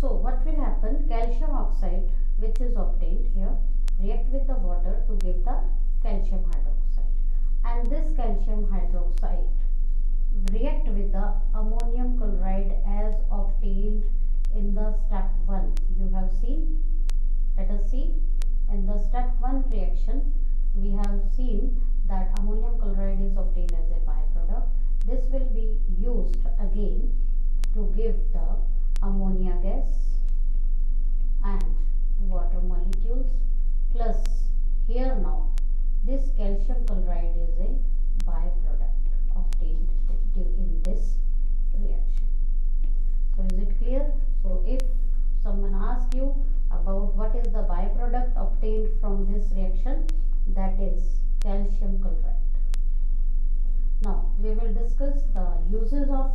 So what will happen? Calcium oxide, which is obtained here, react with the water to give the calcium hydroxide, and this calcium hydroxide react with the ammonium chloride as obtained in the step 1. You have seen. Let us see. In the step 1 reaction, we have seen that ammonium chloride is obtained as a byproduct. This will be used again to give the ammonia gas and water molecules, plus here now this calcium chloride is a byproduct obtained in this reaction. So is it clear? So if someone asks you about what is the byproduct obtained from this reaction, that is calcium chloride. Now we will discuss the uses of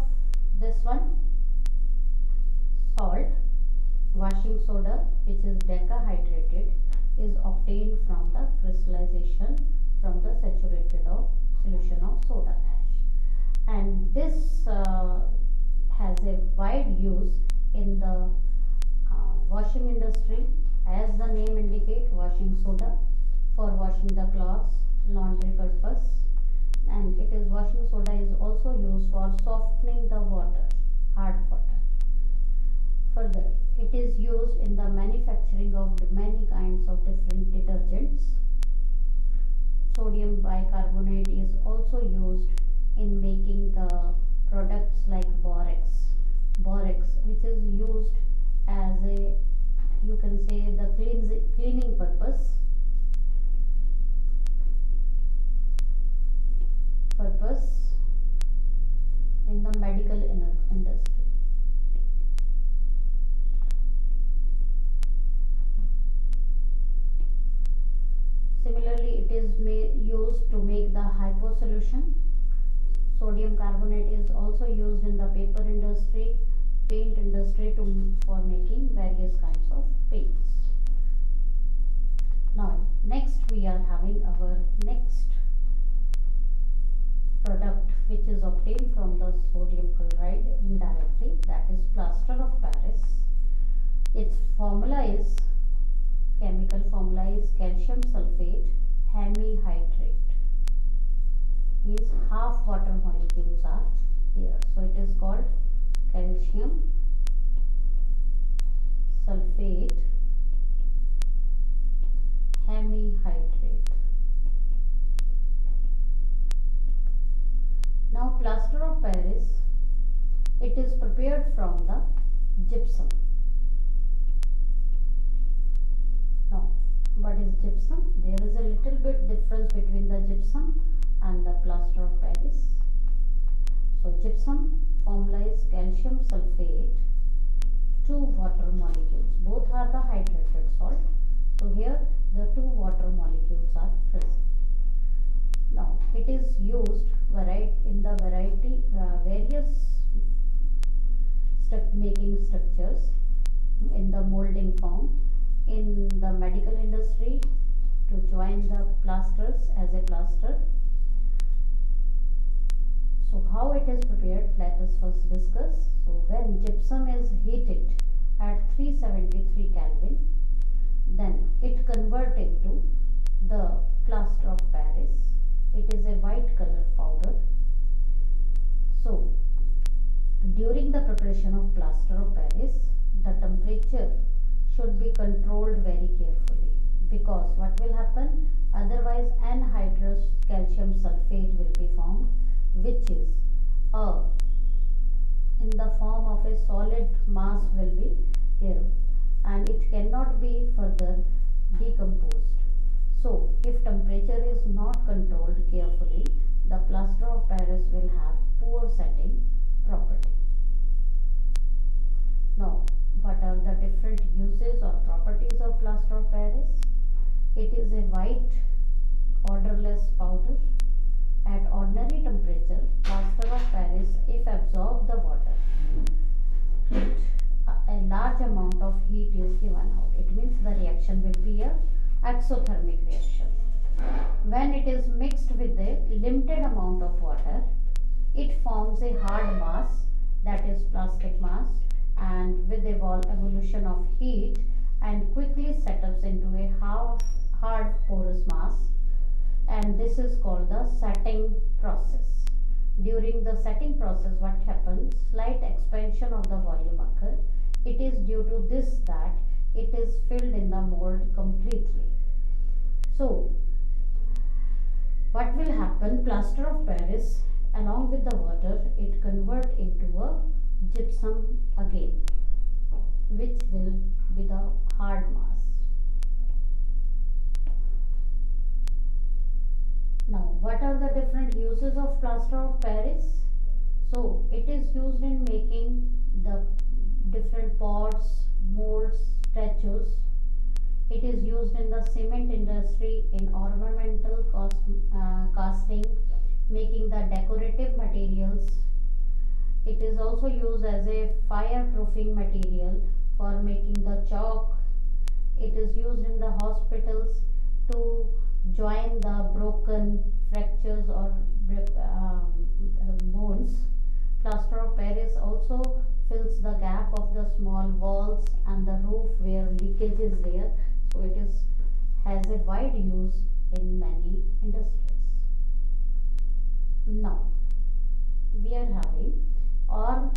this one. Salt, washing soda, which is decahydrated, is obtained from the crystallization from the saturated solution of soda ash, and this has a wide use in the washing industry, as the name indicate, washing soda, for washing the clothes, laundry purpose, and it is washing soda is also used for softening the water, hard water. Further, it is used in the manufacturing of many kinds of different detergents. Sodium bicarbonate is also used in making the products like borax, which is used as a, you can say, the cleaning purpose in the medical industry. Similarly, it is used to make the hypo solution. Sodium carbonate is also used in the paper industry, paint industry for making various kinds of paints. Now, next we are having our next product, which is obtained from the sodium chloride indirectly, that is plaster of Paris. Its formula is, chemical formula is calcium sulfate hemihydrate, means half water molecules are here, so it is called calcium sulfate hemihydrate. Now plaster of Paris, it is prepared from the gypsum. Now what is gypsum? There is a little bit difference between the gypsum and the plaster of Paris. So gypsum formula is calcium sulfate, 2 water molecules, both are the hydrated salt. So here the 2 water molecules are present. Now it is used in the various making structures, in the molding form, in the medical industry, to join the plasters as a plaster. So how it is prepared, let us first discuss. So when gypsum is heated at 373 Kelvin, then it converts into the plaster of Paris. It is a white color powder. So during the preparation of plaster of Paris, the temperature should be controlled very carefully, because what will happen, otherwise anhydrous calcium sulfate will be formed, which is in the form of a solid mass will be here, and it cannot be further decomposed. So if temperature is not controlled carefully, the plaster of Paris will have poor setting property. Now what are the different uses or properties of plaster of Paris? It is a white odorless powder. At ordinary temperature, plaster of Paris, if absorb the water, a large amount of heat is given out. It means the reaction will be a exothermic reaction. When it is mixed with a limited amount of water, it forms a hard mass, that is plastic mass, and with evolution of heat and quickly settles into a hard porous mass, and this is called the setting process. During the setting process, what happens? Slight expansion of the volume occur. It is due to this that it is filled in the mold completely. So what will happen? Plaster of Paris along with the water, it convert into a gypsum again, which will be the hard mass. Now, what are the different uses of plaster of Paris? So, it is used in making the different pots, molds, statues. It is used in the cement industry in ornamental casting, making the decorative materials. It is also used as a fireproofing material for making the chalk. It is used in the hospitals to join the broken fractures or bones. Plaster of Paris also fills the gap of the small walls and the roof where leakage is there. So it is has a wide use in many industries. Now we are having or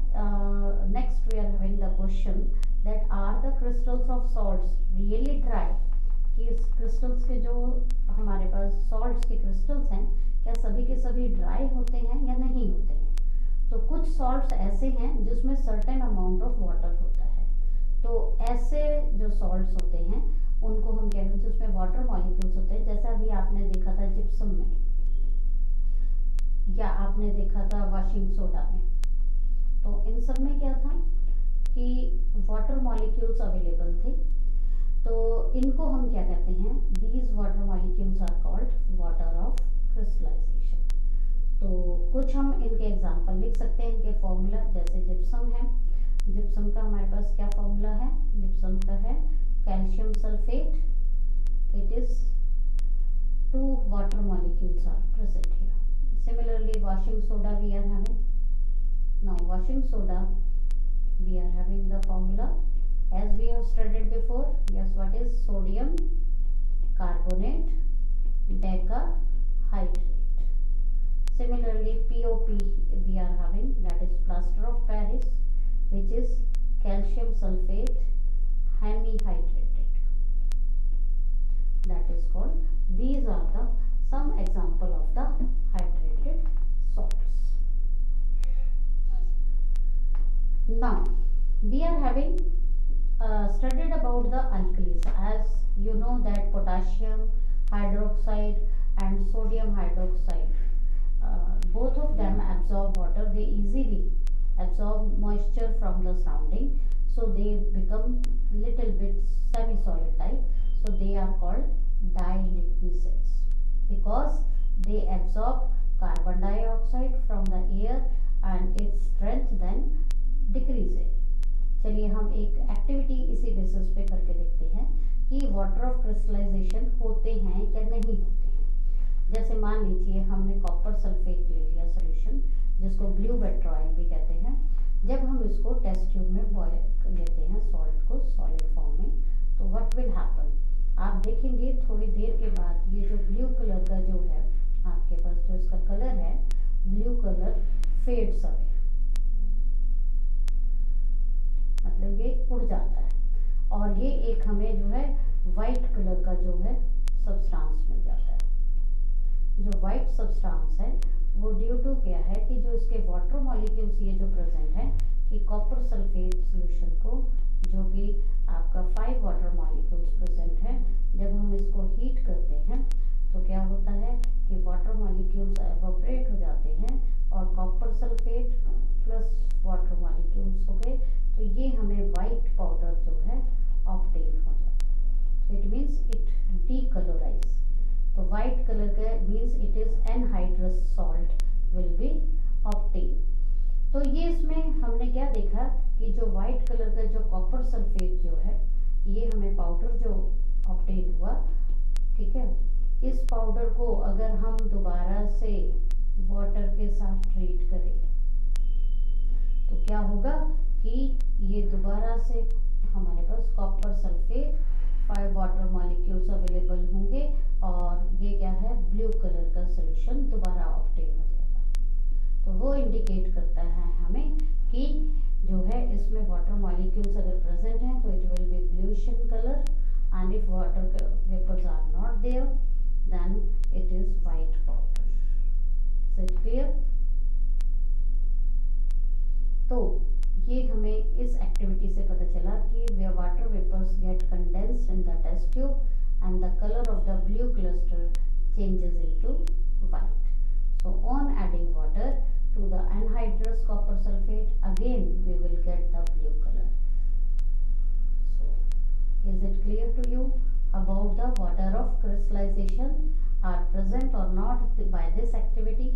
next we are having the question that are the crystals of salts really dry? कि इस crystals के जो हमारे पास salts के crystals हैं क्या सभी के सभी ड्राई होते हैं या नहीं होते हैं? तो कुछ सॉल्ट्स ऐसे हैं जिसमें सर्टेन अमाउंट ऑफ वाटर होता है, तो ऐसे जो सॉल्ट्स होते हैं उनको हम कहते हैं जिसमें वाटर मॉलिक्यूल्स होते हैं, जैसा अभी आपने देखा था जिप्सम में या आपने देखा था वॉशिंग सोडा में। तो इन सब में क्या था कि वाटर मॉलिक्यूल्स अवेलेबल थे, तो इनको हम क्या कहते हैं? These water molecules are called water of crystallisation. तो कुछ हम इनके एग्जांपल लिख सकते हैं, इनके फॉर्मूला जैसे जिप्सम है। जिप्सम का हमारे पास क्या फॉर्मूला है? जिप्सम का है calcium sulphate, it is 2 water molecules are present here. Similarly washing soda we are having. Now washing soda we are having the formula as we have studied before. Yes, what is sodium carbonate decahydrate. Similarly POP we are having, that is plaster of Paris, which is calcium sulfate hemihydrated, that is called. These are the some example of the hydrated salts. Now we are having studied about the alkalis. As you know that potassium hydroxide and sodium hydroxide, both of them absorb water. They easily absorb moisture from the surrounding, so they become little bit semi-solid type. So they are called diliquids because they absorb carbon dioxide from the air and its strength then decreases. चलिए हम एक activity इसी basis पे करके देखते हैं कि water of crystallisation होते हैं या नहीं होते हैं। जैसे मान लीजिए हमने कॉपर सल्फेट ले लिया सोल्यूशन, जिसको ब्लू वेट्रॉयल भी कहते हैं। जब हम इसको टेस्ट ट्यूब में बॉयल लेते हैं सॉल्ट को सॉलिड फॉर्म में, तो व्हाट विल हैपन? आप देखेंगे थोड़ी देर के बाद ये जो ब्लू कलर का जो है आपके पास जो इसका कलर है, ब्लू कलर फेड्स अवे, मतलब ये उड़ जाता है, और ये एक हमें जो है वाइट कलर का जो है सब्सटेंस मिल जाता है। जो वाइट सब्सटेंस है वो ड्यू टू क्या है कि जो इसके वाटर मॉलिक्यूल्स ये जो प्रेजेंट है कि कॉपर सल्फेट सॉल्यूशन को जो कि आपका 5 वाटर मॉलिक्यूल्स प्रेजेंट है, जब हम इसको हीट करते हैं तो क्या होता है कि वाटर मॉलिक्यूल्स एवोपरेट हो जाते हैं और copper sulphate plus water molecules हो गए, तो ये हमें वाइट पाउडर जो है ऑब्टेन हो जाता है। इट मीन्स इट डीकलराइज, तो वाइट कलर का means it is anhydrous salt will be obtain. तो ये इसमें हमने क्या देखा कि जो वाइट कलर का जो कॉपर सल्फेट जो है ये हमें पाउडर जो ऑब्टेन हुआ, ठीक है, इस पाउडर को अगर हम दोबारा से वाटर के साथ ट्रीट करें तो क्या होगा कि ये दोबारा से हमारे पास copper sulphate 5 water molecules available होंगे और ये क्या है, ब्लू कलर का सोल्यूशन दोबारा ऑब्टेन हो जाएगा। तो वो इंडिकेट करता है हमें कि जो है इसमें वाटर मॉलिक्यूल्स अगर प्रेजेंट हैं तो it will be bluish in colour, and if water vapours are not there then it is white powder. Is it clear? तो ये हमें इस एक्टिविटी से पता चला कि water vapours get condensed in the test tube and the colour of the blue cluster changes into white. So on adding water to the anhydrous copper sulfate, again we will get the blue color. So is it clear to you about the water of crystallization are present or not by this activity?